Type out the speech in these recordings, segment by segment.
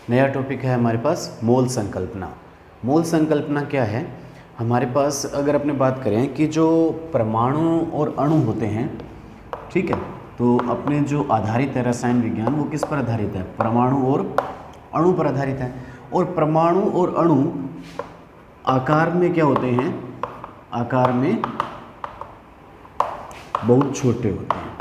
नया टॉपिक है हमारे पास मोल संकल्पना। मोल संकल्पना क्या है? हमारे पास अगर अपने बात करें कि जो परमाणु और अणु होते हैं, ठीक है, तो अपने जो आधारित है रसायन विज्ञान, वो किस पर आधारित है? परमाणु और अणु पर आधारित है। और परमाणु और अणु आकार में क्या होते हैं? आकार में बहुत छोटे होते हैं,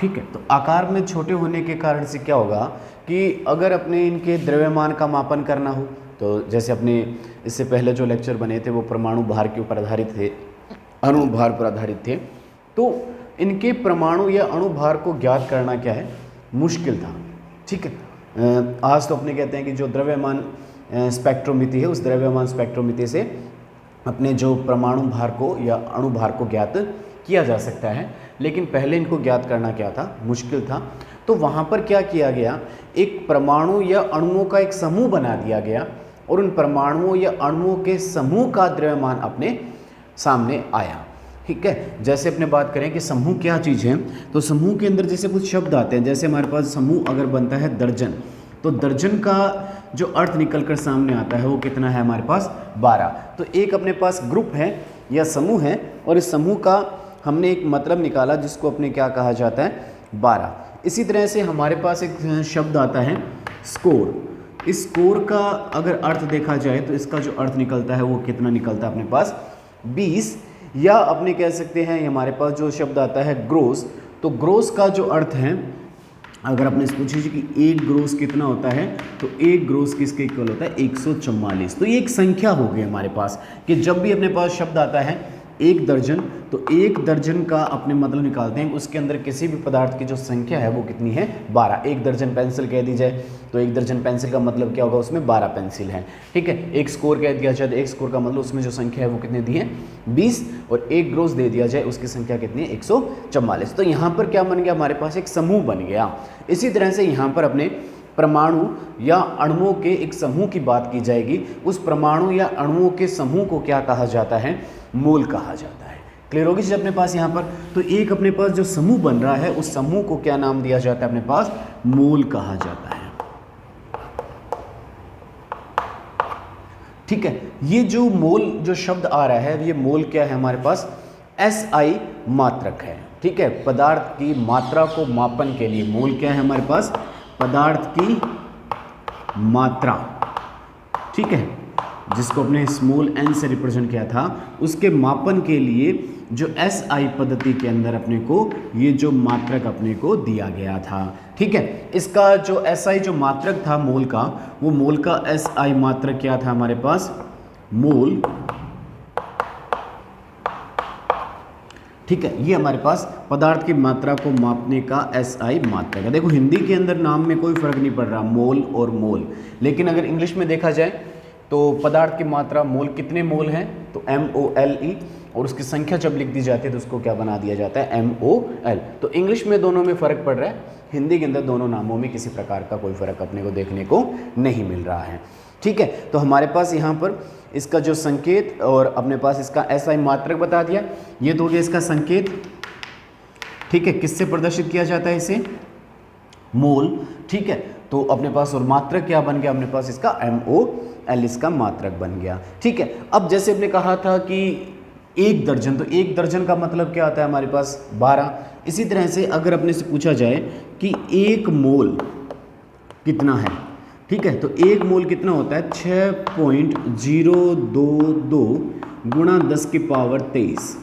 ठीक है। तो आकार में छोटे होने के कारण से क्या होगा कि अगर अपने इनके द्रव्यमान का मापन करना हो, तो जैसे अपने इससे पहले जो लेक्चर बने थे वो परमाणु भार के ऊपर आधारित थे, अणु भार पर आधारित थे, तो इनके परमाणु या अणु भार को ज्ञात करना क्या है? मुश्किल था, ठीक है। आज तो अपने कहते हैं कि जो द्रव्यमान स्पेक्ट्रोमिति है, उस द्रव्यमान स्पेक्ट्रोमिति से अपने जो परमाणु भार को या अणु भार को ज्ञात किया जा सकता है, लेकिन पहले इनको ज्ञात करना क्या था? मुश्किल था। तो वहाँ पर क्या किया गया? एक परमाणु या अणुओं का एक समूह बना दिया गया और उन परमाणुओं या अणुओं के समूह का द्रव्यमान अपने सामने आया, ठीक है। जैसे अपने बात करें कि समूह क्या चीज़ है, तो समूह के अंदर जैसे कुछ शब्द आते हैं, जैसे हमारे पास समूह अगर बनता है दर्जन, तो दर्जन का जो अर्थ निकल कर सामने आता है वो कितना है? हमारे पास 12। तो एक अपने पास ग्रुप है या समूह है और इस समूह का हमने एक मतलब निकाला जिसको अपने क्या कहा जाता है? 12। इसी तरह से हमारे पास एक शब्द आता है स्कोर। इस स्कोर का अगर अर्थ देखा जाए तो इसका जो अर्थ निकलता है वो कितना निकलता है अपने पास? 20। या अपने कह सकते हैं हमारे पास जो शब्द आता है ग्रोस, तो ग्रोस का जो अर्थ है, अगर आपने पूछे कि एक ग्रोस कितना होता है, तो एक ग्रोस किसके इक्वल होता है? 144। तो ये एक संख्या हो गई हमारे पास कि जब भी अपने पास शब्द आता है एक दर्जन, तो एक दर्जन का अपने मतलब निकालते हैं, उसके अंदर किसी भी पदार्थ की जो संख्या है वो कितनी है? 12। एक दर्जन पेंसिल कह दी जाए तो एक दर्जन पेंसिल का मतलब क्या होगा? उसमें 12 पेंसिल हैं, ठीक है। एक स्कोर कह दिया जाए तो एक स्कोर का मतलब उसमें जो संख्या है वो कितनी दी है? 20। और एक ग्रोस दे दिया जाए उसकी संख्या कितनी है? 144। तो यहाँ पर क्या बन गया? हमारे पास एक समूह बन गया। इसी तरह से यहाँ पर अपने परमाणु या अणुओं के एक समूह की बात की जाएगी। उस परमाणु या अणुओं के समूह को क्या कहा जाता है? मोल कहा जाता है। क्लियर होगी चीज अपने पास यहाँ पर? तो एक अपने पास जो समूह बन रहा है उस समूह को क्या नाम दिया जाता है? अपने पास मोल कहा जाता है, ठीक है। ये जो मोल जो शब्द आ रहा है, ये मोल क्या है हमारे पास? SI मात्रक है, ठीक है। पदार्थ की मात्रा को मापन के लिए मोल क्या है हमारे पास? पदार्थ की मात्रा, ठीक है, जिसको अपने स्मॉल n से रिप्रेजेंट किया था, उसके मापन के लिए जो SI पद्धति के अंदर अपने को ये जो मात्रक अपने को दिया गया था, ठीक है। इसका जो SI जो मात्रक था मोल का, वो मोल का SI मात्रक क्या था हमारे पास? मोल, ठीक है। ये हमारे पास पदार्थ की मात्रा को मापने का SI मात्रक है। देखो हिंदी के अंदर नाम में कोई फर्क नहीं पड़ रहा, मोल और मोल, लेकिन अगर इंग्लिश में देखा जाए तो पदार्थ की मात्रा मोल कितने मोल हैं? तो MOLE, और उसकी संख्या जब लिख दी जाती है तो उसको क्या बना दिया जाता है? MOL। तो इंग्लिश में दोनों में फ़र्क पड़ रहा है, हिंदी के अंदर दोनों नामों में किसी प्रकार का कोई फ़र्क अपने को देखने को नहीं मिल रहा है, ठीक है। तो हमारे पास यहाँ पर इसका जो संकेत और अपने पास इसका SI मात्रक बता दिया, ये तो हो गया इसका संकेत, ठीक है। किससे प्रदर्शित किया जाता है इसे? मोल, ठीक है। तो अपने पास और मात्रक क्या बन गया? अपने पास इसका MOL इसका मात्रक बन गया, ठीक है। अब जैसे हमने कहा था कि एक दर्जन, तो एक दर्जन का मतलब क्या आता है हमारे पास? 12। इसी तरह से अगर अपने से पूछा जाए कि एक मोल कितना है, ठीक है, तो एक मोल कितना होता है? 6.022 गुणा 10 की पावर 23।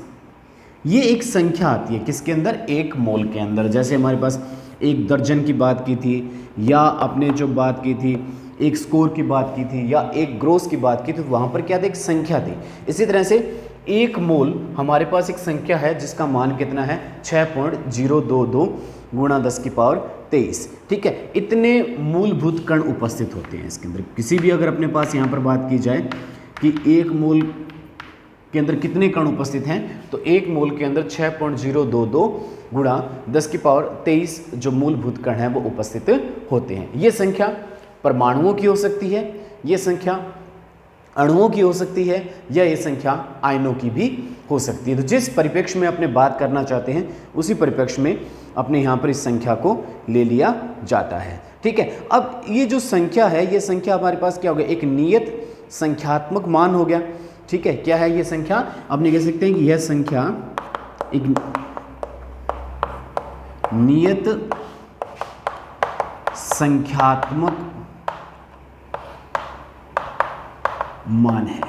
ये एक संख्या आती है किसके अंदर? एक मोल के अंदर। जैसे हमारे पास एक दर्जन की बात की थी, या अपने जो बात की थी एक स्कोर की बात की थी, या एक ग्रोस की बात की थी, तो वहाँ पर क्या था? एक संख्या थी। इसी तरह से एक मोल हमारे पास एक संख्या है जिसका मान कितना है? 6.022 गुणा 10 की पावर 23, ठीक है। इतने मूलभूत कण उपस्थित होते हैं इसके अंदर। किसी भी अगर अपने पास यहाँ पर बात की जाए कि एक मोल के अंदर कितने कण उपस्थित हैं, तो एक मोल के अंदर 6.022 गुणा 10 की पावर 23 जो मूलभूत कण हैं वो उपस्थित होते हैं। ये संख्या परमाणुओं की हो सकती है, ये संख्या अणुओं की हो सकती है या ये संख्या आयनों की भी हो सकती है। तो जिस परिप्रेक्ष्य में अपने बात करना चाहते हैं उसी परिप्रेक्ष्य में अपने यहाँ पर इस संख्या को ले लिया जाता है। ठीक है, अब ये जो संख्या है, ये संख्या हमारे पास क्या हो गया, एक नियत संख्यात्मक मान हो गया। ठीक है, क्या है ये संख्या, अपने कह सकते हैं कि यह संख्या एक नियत संख्यात्मक मान है।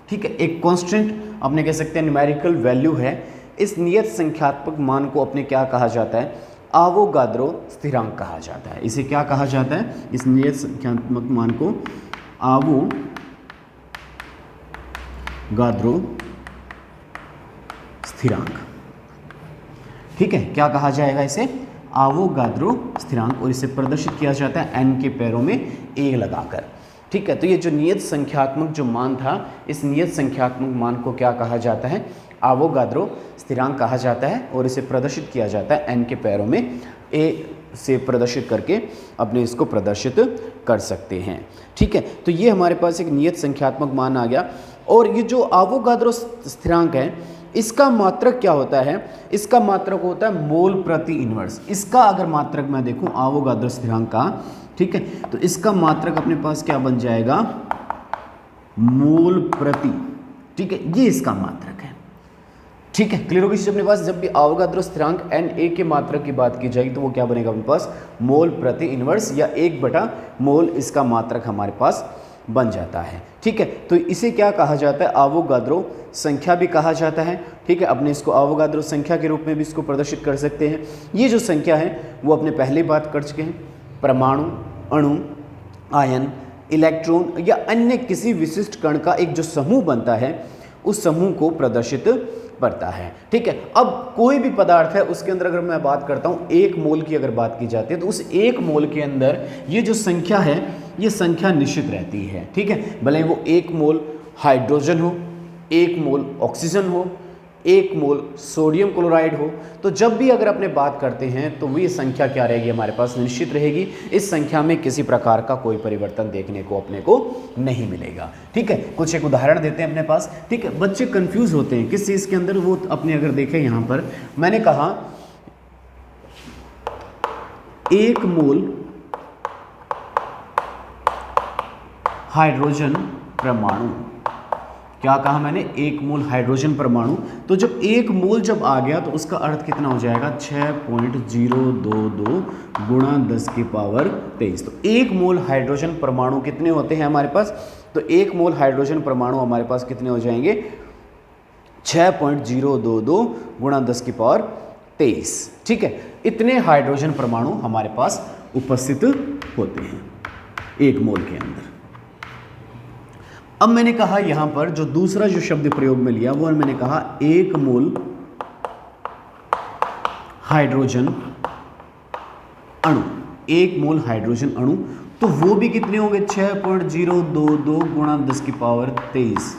ठीक है, एक कांस्टेंट अपने कह सकते हैं न्यूमेरिकल वैल्यू है। इस नियत संख्यात्मक मान को अपने क्या कहा जाता है, आवोगाद्रो स्थिरांक कहा जाता है। इसे क्या कहा जाता है, इस नियत संख्यात्मक मान को आवोगाद्रो स्थिरांक। ठीक है, क्या कहा जाएगा इसे, आवोगाद्रो स्थिरांक, और इसे प्रदर्शित किया जाता है n के पैरों में a लगाकर। ठीक है, तो ये जो नियत संख्यात्मक जो मान था, इस नियत संख्यात्मक मान को क्या कहा जाता है, आवोगाद्रो स्थिरांक कहा जाता है, और इसे प्रदर्शित किया जाता है n के पैरों में a से प्रदर्शित करके अपने इसको प्रदर्शित कर सकते हैं। ठीक है, तो ये हमारे पास एक नियत संख्यात्मक मान आ गया। और ये जो आवोगाद्रो स्थिरांक है, इसका मात्रक क्या होता है, इसका मात्रक होता है मोल प्रति इनवर्स। इसका अगर मात्रक मैं देखूं आवोगाद्रो स्थिरांक का, ठीक है, तो इसका मात्रक अपने पास क्या बन जाएगा, मोल प्रति। ठीक है, ये इसका मात्रक है। ठीक है, क्लियर होगी अपने पास। जब भी आवोगाद्रो स्थिरांक Na के मात्रक की बात की जाएगी तो वो क्या बनेगा अपने पास, मोल प्रति इनवर्स, या 1/मोल इसका मात्रक हमारे पास बन जाता है। ठीक है, तो इसे क्या कहा जाता है, आवोगाद्रो संख्या भी कहा जाता है। ठीक है, अपने इसको आवोगाद्रो संख्या के रूप में भी इसको प्रदर्शित कर सकते हैं। ये जो संख्या है वो अपने पहले बात कर चुके हैं, परमाणु, अणु, आयन, इलेक्ट्रॉन या अन्य किसी विशिष्ट कण का एक जो समूह बनता है उस समूह को प्रदर्शित करता है। ठीक है, अब कोई भी पदार्थ है उसके अंदर अगर मैं बात करता हूँ 1 मोल की अगर बात की जाती है तो उस 1 मोल के अंदर ये जो संख्या है ये संख्या निश्चित रहती है। ठीक है, भले वो 1 मोल हाइड्रोजन हो, 1 मोल ऑक्सीजन हो, 1 मोल सोडियम क्लोराइड हो, तो जब भी अगर अपने बात करते हैं तो ये संख्या क्या रहेगी, हमारे पास निश्चित रहेगी। इस संख्या में किसी प्रकार का कोई परिवर्तन देखने को अपने को नहीं मिलेगा। ठीक है, कुछ एक उदाहरण देते हैं अपने पास। ठीक है, बच्चे कंफ्यूज होते हैं किस चीज़ के अंदर, वो अपने अगर देखें यहाँ पर मैंने कहा 1 मोल हाइड्रोजन परमाणु, क्या कहा मैंने, 1 मोल हाइड्रोजन परमाणु। तो जब 1 मोल जब आ गया तो उसका अर्थ कितना हो जाएगा, 6.022 गुणा 10 की पावर 23। तो 1 मोल हाइड्रोजन परमाणु कितने होते हैं हमारे पास, तो 1 मोल हाइड्रोजन परमाणु हमारे पास कितने हो जाएंगे, 6.022 गुणा 10 की पावर 23। ठीक है, इतने हाइड्रोजन परमाणु हमारे पास उपस्थित होते हैं 1 मोल के अंदर। अब मैंने कहा यहां पर जो दूसरा जो शब्द प्रयोग में लिया वो मैंने कहा 1 मोल हाइड्रोजन अणु, 1 मोल हाइड्रोजन अणु, तो वो भी कितने होंगे, 6.022 गुणा 10 की पावर 23।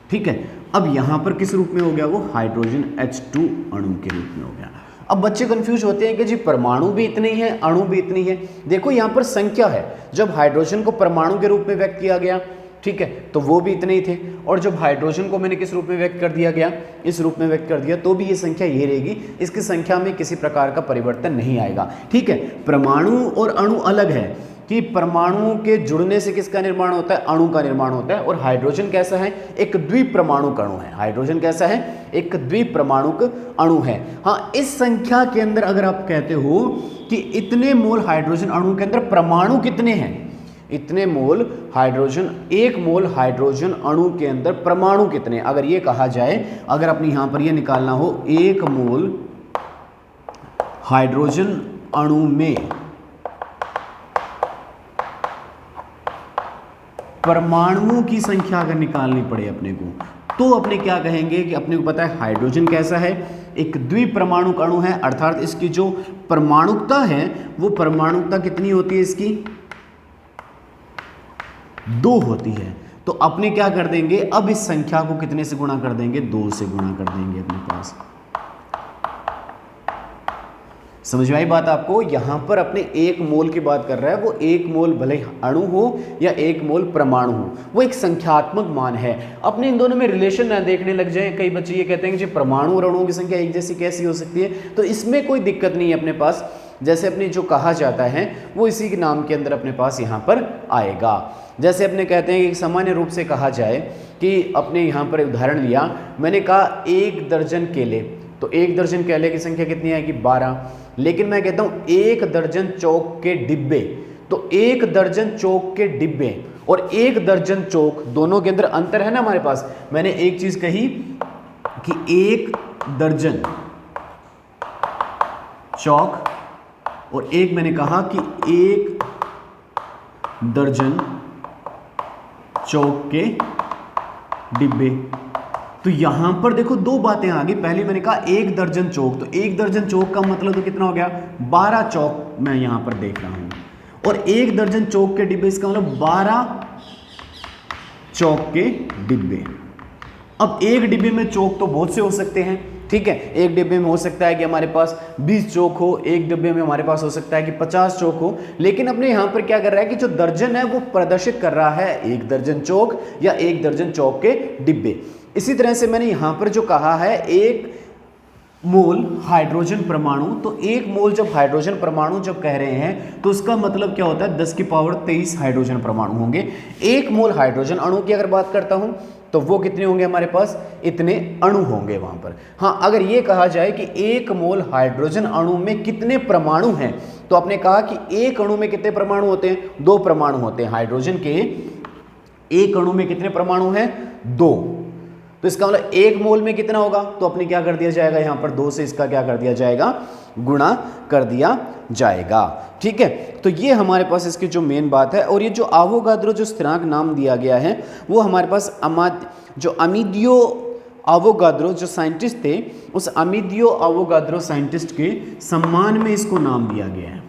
ठीक है, अब यहां पर किस रूप में हो गया, वो हाइड्रोजन H2 अणु के रूप में हो गया। अब बच्चे कंफ्यूज होते हैं कि जी परमाणु भी इतने ही है, अणु भी इतनी है। देखो यहां पर संख्या है, जब हाइड्रोजन को परमाणु के रूप में व्यक्त किया गया, ठीक है, तो वो भी इतने ही थे, और जब हाइड्रोजन को मैंने किस रूप में व्यक्त कर दिया गया, इस रूप में व्यक्त कर दिया, तो भी ये संख्या ये रहेगी। इसकी संख्या में किसी प्रकार का परिवर्तन नहीं आएगा। ठीक है, परमाणु और अणु अलग है कि परमाणुओं के जुड़ने से किसका निर्माण होता है, अणु का निर्माण होता है। और हाइड्रोजन कैसा है, एक द्विपरमाणुक अणु है। हाइड्रोजन कैसा है, एक द्विपरमाणुक अणु है। हाँ, इस संख्या के अंदर अगर आप कहते हो कि इतने मोल हाइड्रोजन अणु के अंदर परमाणु कितने हैं, इतने मोल हाइड्रोजन, 1 मोल हाइड्रोजन अणु के अंदर परमाणु कितने, अगर ये कहा जाए, अगर अपने यहां पर ये निकालना हो 1 मोल हाइड्रोजन अणु में परमाणुओं की संख्या अगर निकालनी पड़े अपने को, तो अपने क्या कहेंगे कि अपने को पता है हाइड्रोजन कैसा है, एक द्विपरमाणुक अणु है, अर्थात इसकी जो परमाणुकता है वो परमाणुकता कितनी होती है, इसकी 2 होती है। तो अपने क्या कर देंगे, अब इस संख्या को कितने से गुणा कर देंगे, 2 से गुणा कर देंगे अपने पास। समझ में आई बात आपको? यहाँ पर अपने एक मोल की बात कर रहा है, वो एक मोल भले अणु हो या एक मोल परमाणु हो, वो एक संख्यात्मक मान है। अपने इन दोनों में रिलेशन ना देखने लग जाए, कई बच्चे ये कहते हैं कि परमाणु और अणुओं की संख्या एक जैसी कैसी हो सकती है, तो इसमें कोई दिक्कत नहीं है अपने पास। जैसे अपने जो कहा जाता है वो इसी के नाम के अंदर अपने पास यहाँ पर आएगा। जैसे अपने कहते हैं कि सामान्य रूप से कहा जाए कि अपने यहाँ पर उदाहरण लिया, मैंने कहा 1 दर्जन केले, तो 1 दर्जन केले की संख्या कितनी आएगी? 12। लेकिन मैं कहता हूँ 1 दर्जन चौक के डिब्बे, तो 1 दर्जन चौक के डिब्बे और 1 दर्जन चौक, दोनों के अंदर अंतर है ना हमारे पास। मैंने एक चीज कही कि 1 दर्जन चौक और एक मैंने कहा कि 1 दर्जन चौक के डिब्बे। तो यहां पर देखो 2 बातें आ गई। पहले मैंने कहा 1 दर्जन चौक, तो 1 दर्जन चौक का मतलब तो कितना हो गया? 12 चौक मैं यहां पर देख रहा हूं, और 1 दर्जन चौक के डिब्बे, इसका मतलब 12 चौक के डिब्बे। अब एक डिब्बे में चौक तो बहुत से हो सकते हैं, ठीक है। एक डिब्बे में हो सकता है कि हमारे पास 20 चौक हो, एक डिब्बे में हमारे पास हो सकता है कि 50 चौक हो। लेकिन अपने यहाँ पर क्या कर रहा है कि जो दर्जन है वो प्रदर्शित कर रहा है 1 दर्जन चौक या 1 दर्जन चौक के डिब्बे। इसी तरह से मैंने यहाँ पर जो कहा है 1 मोल हाइड्रोजन परमाणु, तो 1 मोल जब हाइड्रोजन परमाणु जब कह रहे हैं तो उसका मतलब क्या होता है? 10 की पावर 23 हाइड्रोजन परमाणु होंगे। 1 मोल हाइड्रोजन अणु की अगर बात करता हूं तो वो कितने होंगे हमारे पास? इतने अणु होंगे वहां पर। हाँ, अगर ये कहा जाए कि 1 मोल हाइड्रोजन अणु में कितने परमाणु हैं, तो आपने कहा कि एक अणु में कितने परमाणु होते हैं? 2 परमाणु होते हैं। हाइड्रोजन के एक अणु में कितने परमाणु हैं? 2। तो इसका मतलब 1 मोल में कितना होगा? तो अपने क्या कर दिया जाएगा यहाँ पर? 2 से इसका क्या कर दिया जाएगा? गुणा कर दिया जाएगा, ठीक है। तो ये हमारे पास इसकी जो मेन बात है। और ये जो आवोगाद्रो जो स्थिरांक नाम दिया गया है वो हमारे पास जो अमीडियो आवोगाद्रो जो साइंटिस्ट थे, उस अमीडियो आवोगाद्रो साइंटिस्ट के सम्मान में इसको नाम दिया गया है,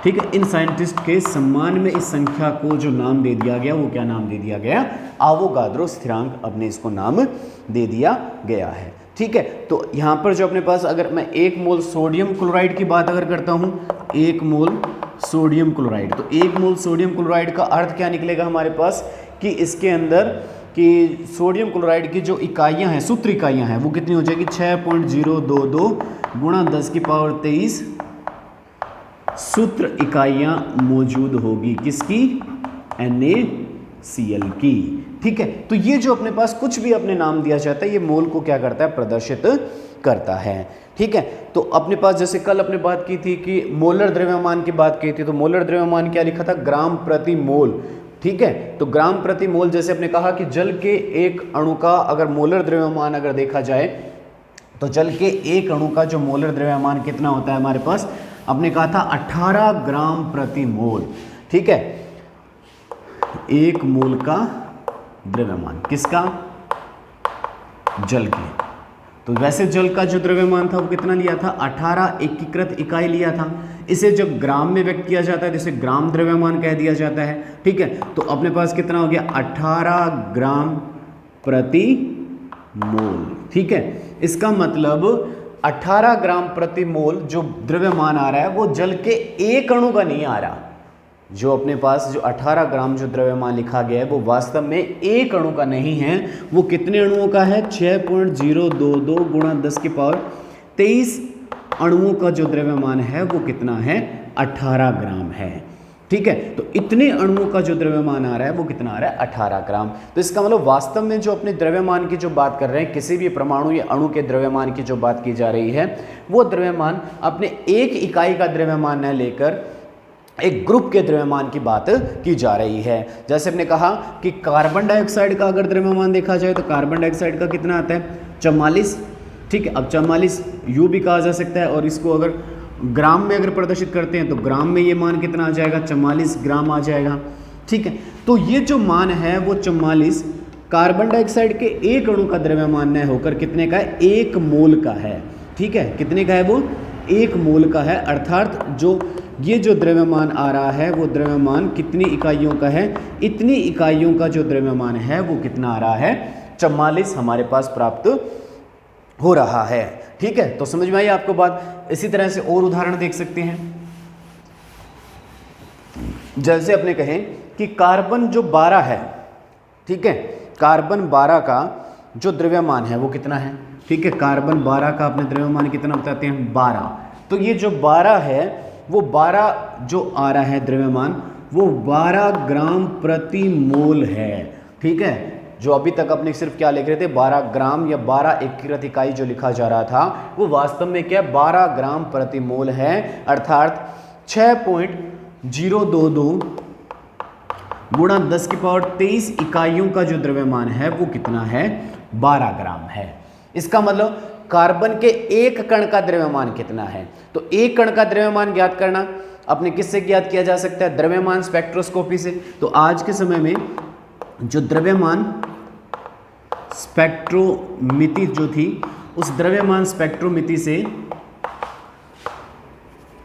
ठीक है। इन साइंटिस्ट के सम्मान में इस संख्या को जो नाम दे दिया गया वो क्या नाम दे दिया गया? आवोगाद्रो स्थिरांक अपने इसको नाम दे दिया गया है, ठीक है। तो यहाँ पर जो अपने पास, अगर मैं 1 मोल सोडियम क्लोराइड की बात अगर करता हूँ, 1 मोल सोडियम क्लोराइड, तो 1 मोल सोडियम क्लोराइड का अर्थ क्या निकलेगा हमारे पास कि इसके अंदर कि सोडियम क्लोराइड की जो इकाइयाँ हैं, सूत्र इकाइयाँ हैं, वो कितनी हो जाएगी? 6.022 गुणा 10 की पावर 23 सूत्र इकाइयां मौजूद होगी। किसकी? NaCl की, ठीक है। तो ये जो अपने पास कुछ भी अपने नाम दिया जाता है ये मोल को क्या करता है? प्रदर्शित करता है, ठीक है। तो अपने पास जैसे कल अपने बात की थी कि मोलर द्रव्यमान की बात की थी, तो मोलर द्रव्यमान क्या लिखा था? ग्राम प्रति मोल, ठीक है। तो ग्राम प्रति मोल, जैसे अपने कहा कि जल के एक अणु का अगर मोलर द्रव्यमान अगर देखा जाए तो जल के एक अणु का जो मोलर द्रव्यमान कितना होता है हमारे पास? आपने कहा था 18 ग्राम प्रति मोल, ठीक है। 1 मोल का द्रव्यमान किसका? जल के। तो वैसे जल का जो द्रव्यमान था वो कितना लिया था? 18 एकीकृत इकाई लिया था। इसे जब ग्राम में व्यक्त किया जाता है जिसे ग्राम द्रव्यमान कह दिया जाता है, ठीक है। तो अपने पास कितना हो गया? 18 ग्राम प्रति मोल, ठीक है। इसका मतलब 18 ग्राम प्रति मोल जो द्रव्यमान आ रहा है वो जल के एक अणु का नहीं आ रहा। जो अपने पास जो 18 ग्राम जो द्रव्यमान लिखा गया है वो वास्तव में एक अणु का नहीं है, वो कितने अणुओं का है? 6.022 गुणा 10 की पावर 23 अणुओं का जो द्रव्यमान है वो कितना है? 18 ग्राम है, ठीक है। तो इतने अणुओं का जो द्रव्यमान आ रहा है वो कितना आ रहा है? 18 ग्राम। तो इसका मतलब वास्तव में जो अपने द्रव्यमान की जो बात कर रहे हैं, किसी भी परमाणु या अणु के द्रव्यमान की जो बात की जा रही है, वो द्रव्यमान अपने एक इकाई का द्रव्यमान न लेकर एक ग्रुप के द्रव्यमान की बात की जा रही है। जैसे हमने कहा कि कार्बन डाइऑक्साइड का अगर द्रव्यमान देखा जाए तो कार्बन डाइऑक्साइड का कितना आता है? 44, ठीक है। अब 44 यू भी कहा जा सकता है, और इसको अगर ग्राम में अगर प्रदर्शित करते हैं तो ग्राम में ये मान कितना आ जाएगा? 44 ग्राम आ जाएगा, ठीक है। तो ये जो मान है वो 44 कार्बन डाइऑक्साइड के एक अणु का द्रव्यमान न होकर कितने का है? 1 मोल का है, ठीक है। कितने का है वो? 1 मोल का है। अर्थात जो ये जो द्रव्यमान आ रहा है वो द्रव्यमान कितनी इकाइयों का है? इतनी इकाइयों का जो द्रव्यमान है वो कितना आ रहा है? 44 हमारे पास प्राप्त हो रहा है। ठीक है, तो समझ में आई आपको बात। इसी तरह से और उदाहरण देख सकते हैं, जैसे अपने कहें कि कार्बन जो 12 है, ठीक है, कार्बन 12 का जो द्रव्यमान है वो कितना है। ठीक है, कार्बन 12 का अपने द्रव्यमान कितना बताते हैं, 12। तो ये जो 12 है वो 12 जो आ रहा है द्रव्यमान वो 12 ग्राम प्रति मोल है। ठीक है, जो अभी तक अपने सिर्फ क्या लिख रहे थे, 12 ग्राम या 12 एकीकृत इकाई जो लिखा जा रहा था वो वास्तव में क्या 12 ग्राम प्रति मोल है, अर्थात 6.022 गुणा 10⁻23 इकाइयों का जो द्रव्यमान है वो कितना है, 12 ग्राम है। इसका मतलब कार्बन के एक कण का द्रव्यमान कितना है। तो एक कण का द्रव्यमान ज्ञात करना अपने किससे ज्ञात किया जा सकता है, द्रव्यमान स्पेक्ट्रोस्कोपी से। तो आज के समय में जो द्रव्यमान स्पेक्ट्रोमिति जो थी, उस द्रव्यमान स्पेक्ट्रोमिति से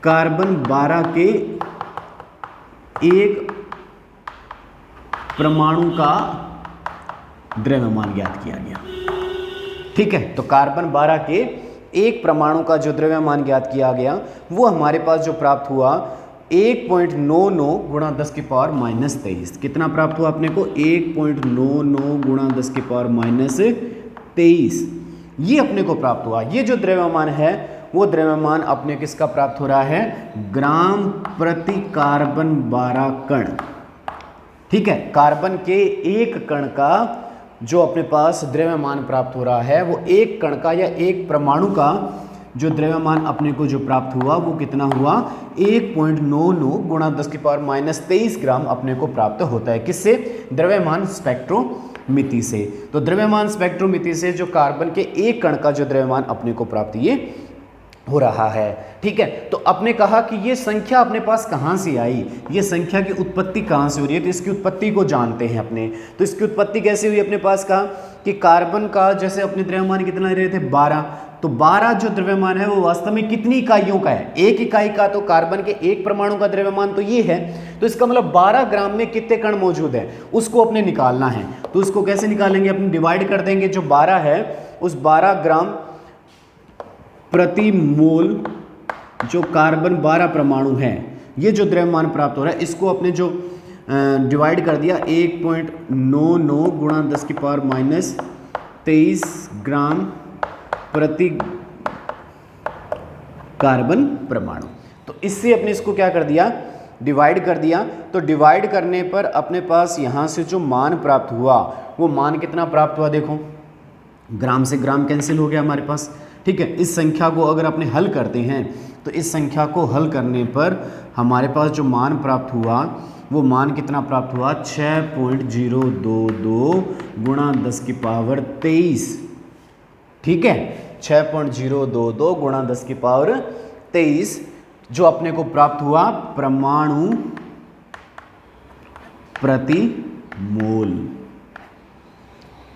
कार्बन 12 के एक परमाणु का द्रव्यमान ज्ञात किया गया। ठीक है, तो कार्बन 12 के एक परमाणु का जो द्रव्यमान ज्ञात किया गया वो हमारे पास जो प्राप्त हुआ 1.99 गुणा 10⁻23। कितना प्राप्त हुआ अपने को, 1.99 गुणा 10⁻23 ये अपने को प्राप्त हुआ। ये जो द्रव्यमान है वो द्रव्यमान अपने किसका प्राप्त हो रहा है, ग्राम प्रति कार्बन 12 कण। ठीक है, कार्बन के एक कण का जो अपने पास द्रव्यमान प्राप्त हो रहा है वो एक कण का या एक परमाणु का जो द्रव्यमान अपने को जो प्राप्त हुआ वो कितना हुआ, 1.99 गुणा 10⁻23 ग्राम अपने को प्राप्त होता है। किससे, द्रव्यमान स्पेक्ट्रोमिति से। तो द्रव्यमान स्पेक्ट्रोमिति से जो कार्बन के एक कण का जो द्रव्यमान अपने को प्राप्त ये हो रहा है। ठीक है, तो आपने कहा कि ये संख्या अपने पास कहाँ से आई, ये संख्या की उत्पत्ति कहाँ से हो रही है, तो इसकी उत्पत्ति को जानते हैं अपने। तो इसकी उत्पत्ति कैसे हुई, अपने पास कहा कि कार्बन का जैसे अपने द्रव्यमान कितना ले रहे थे, 12। तो 12 जो द्रव्यमान है वो वास्तव में कितनी इकाइयों का है, एक इकाई का। तो कार्बन के एक परमाणु का द्रव्यमान तो ये है, तो इसका मतलब 12 ग्राम में कितने कण मौजूद है उसको अपने निकालना है। तो उसको कैसे निकालेंगे, अपने डिवाइड कर देंगे, जो 12 है उस 12 ग्राम प्रति मोल जो कार्बन 12 परमाणु है ये जो द्रव्यमान प्राप्त हो रहा है इसको अपने जो डिवाइड कर दिया 1.99 गुणा 10⁻23 ग्राम प्रति कार्बन परमाणु। तो इससे अपने इसको क्या कर दिया, डिवाइड कर दिया। तो डिवाइड करने पर अपने पास यहाँ से जो मान प्राप्त हुआ वो मान कितना प्राप्त हुआ, देखो ग्राम से ग्राम कैंसिल हो गया हमारे पास। ठीक है, इस संख्या को अगर अपने हल करते हैं तो इस संख्या को हल करने पर हमारे पास जो मान प्राप्त हुआ वो मान कितना प्राप्त हुआ, 6.022 गुणा 10⁻23। ठीक है, 6.022 गुणा 10⁻23 जो अपने को प्राप्त हुआ परमाणु प्रति मोल।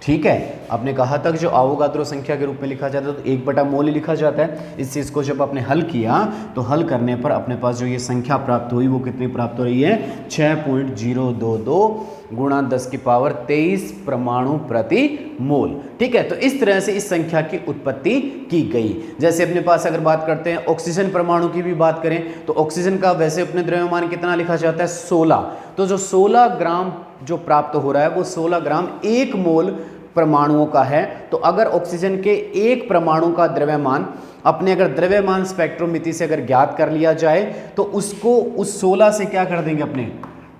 ठीक है, आपने कहा तक जो अवोगाद्रो संख्या के रूप में लिखा जाता है तो 1/मोल ही लिखा जाता है। इस चीज़ को जब आपने हल किया तो हल करने पर अपने पास जो ये संख्या प्राप्त हुई वो कितनी प्राप्त हो रही है, 6.022 गुणा 10⁻23 परमाणु प्रति मोल। ठीक है, तो इस तरह से इस संख्या की उत्पत्ति की गई। जैसे अपने पास अगर बात करते हैं ऑक्सीजन परमाणु की भी बात करें तो ऑक्सीजन का वैसे अपने द्रव्यमान कितना लिखा जाता है, 16। तो जो 16 ग्राम जो प्राप्त हो रहा है वो 16 ग्राम 1 मोल परमाणुओं का है। तो अगर ऑक्सीजन के एक परमाणु का द्रव्यमान अपने अगर द्रव्यमान स्पेक्ट्रोमिति से अगर ज्ञात कर लिया जाए तो उसको उस 16 से क्या कर देंगे, अपने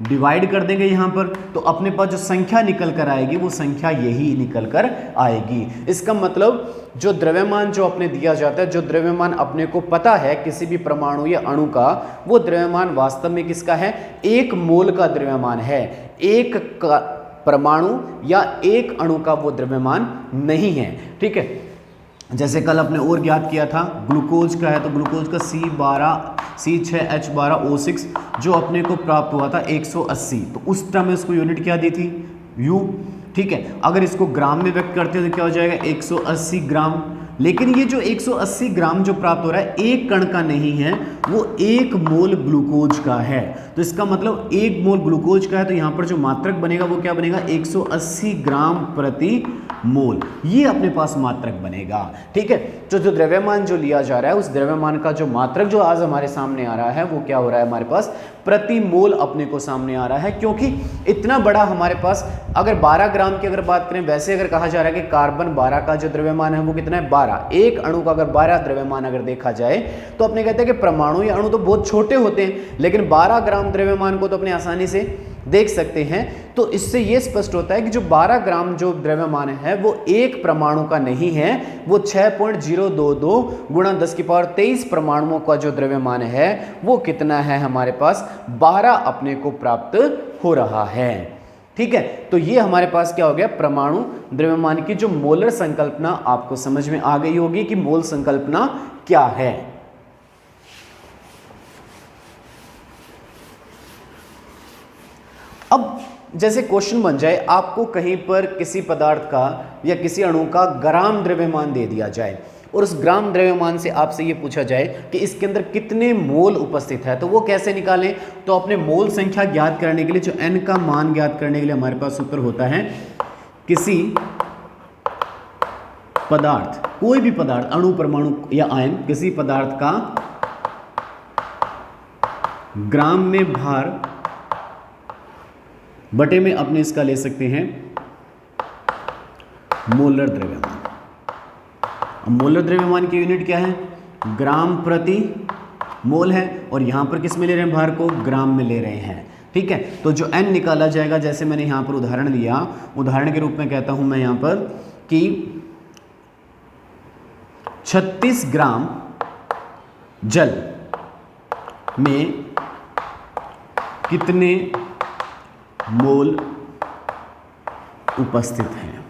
डिवाइड कर देंगे यहाँ पर। तो अपने पास जो संख्या निकल कर आएगी वो संख्या यही निकल कर आएगी। इसका मतलब जो द्रव्यमान जो अपने दिया जाता है, जो द्रव्यमान अपने को पता है किसी भी परमाणु या अणु का, वो द्रव्यमान वास्तव में किसका है, 1 मोल का द्रव्यमान है। एक परमाणु या एक अणु का वो द्रव्यमान नहीं है। ठीक है, जैसे कल आपने और ज्ञात किया था ग्लूकोज का है, तो ग्लूकोज का C6H12O6 जो अपने को प्राप्त हुआ था 180। तो उस टाइम में इसको यूनिट क्या दी थी, U। ठीक है, अगर इसको ग्राम में व्यक्त करते हैं तो क्या हो जाएगा, 180 ग्राम। लेकिन ये जो 180 ग्राम जो प्राप्त हो रहा है एक कण का नहीं है, वो 1 मोल ग्लूकोज का है। तो इसका मतलब 1 मोल ग्लूकोज का है, तो यहाँ पर जो मात्रक बनेगा वो क्या बनेगा, 180 ग्राम प्रति मोल, ये अपने पास मात्रक बनेगा। ठीक है, तो जो द्रव्यमान जो लिया जा रहा है उस द्रव्यमान का जो मात्रक जो आज हमारे सामने आ रहा है वो क्या हो रहा है, हमारे पास प्रति मोल अपने को सामने आ रहा है, क्योंकि इतना बड़ा हमारे पास अगर 12 ग्राम की अगर बात करें, वैसे अगर कहा जा रहा है कि कार्बन 12 का जो द्रव्यमान है वो कितना है 12, एक अणु का अगर 12 द्रव्यमान अगर देखा जाए तो अपने कहते हैं कि परमाणु या अणु तो बहुत छोटे होते हैं, लेकिन 12 ग्राम द्रव्यमान को तो अपने आसानी से देख सकते हैं। तो इससे यह स्पष्ट होता है कि जो 12 ग्राम जो द्रव्यमान है वो एक परमाणु का नहीं है, वो 6.022 गुणा 10⁻23 परमाणुओं का जो द्रव्यमान है वो कितना है, हमारे पास 12 अपने को प्राप्त हो रहा है। ठीक है, तो ये हमारे पास क्या हो गया, परमाणु द्रव्यमान की जो मोलर संकल्पना आपको समझ में आ गई होगी कि मोल संकल्पना क्या है। अब जैसे क्वेश्चन बन जाए, आपको कहीं पर किसी पदार्थ का या किसी अणु का ग्राम द्रव्यमान दे दिया जाए और उस ग्राम द्रव्यमान से आपसे ये पूछा जाए कि इसके अंदर कितने मोल उपस्थित है, तो वो कैसे निकालें। तो अपने मोल संख्या ज्ञात करने के लिए, जो n का मान ज्ञात करने के लिए हमारे पास सूत्र होता है, किसी पदार्थ, कोई भी पदार्थ, अणु, परमाणु या आयन, किसी पदार्थ का ग्राम में भार बटे में अपने इसका ले सकते हैं मोलर द्रव्यमान। अब मोलर द्रव्यमान की यूनिट क्या है, ग्राम प्रति मोल है, और यहां पर किस में ले रहे हैं, भार को ग्राम में ले रहे हैं। ठीक है, तो जो n निकाला जाएगा, जैसे मैंने यहां पर उदाहरण लिया, उदाहरण के रूप में कहता हूं मैं यहां पर कि 36 ग्राम जल में कितने मोल उपस्थित हैं।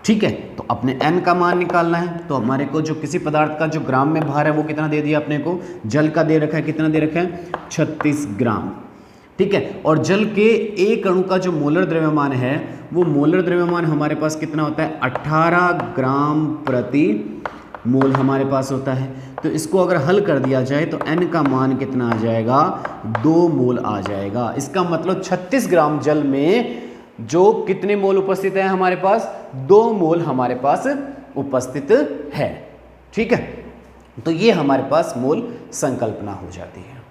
ठीक है, तो अपने n का मान निकालना है, तो हमारे को जो किसी पदार्थ का जो ग्राम में भार है वो कितना दे दिया अपने को, जल का दे रखा है, कितना दे रखा है 36 ग्राम। ठीक है, और जल के एक अणु का जो मोलर द्रव्यमान है वो मोलर द्रव्यमान हमारे पास कितना होता है, 18 ग्राम प्रति मोल हमारे पास होता है। तो इसको अगर हल कर दिया जाए तो n का मान कितना आ जाएगा, 2 मोल आ जाएगा। इसका मतलब 36 ग्राम जल में जो कितने मोल उपस्थित है हमारे पास, 2 मोल हमारे पास उपस्थित है। ठीक है, तो ये हमारे पास मोल संकल्पना हो जाती है।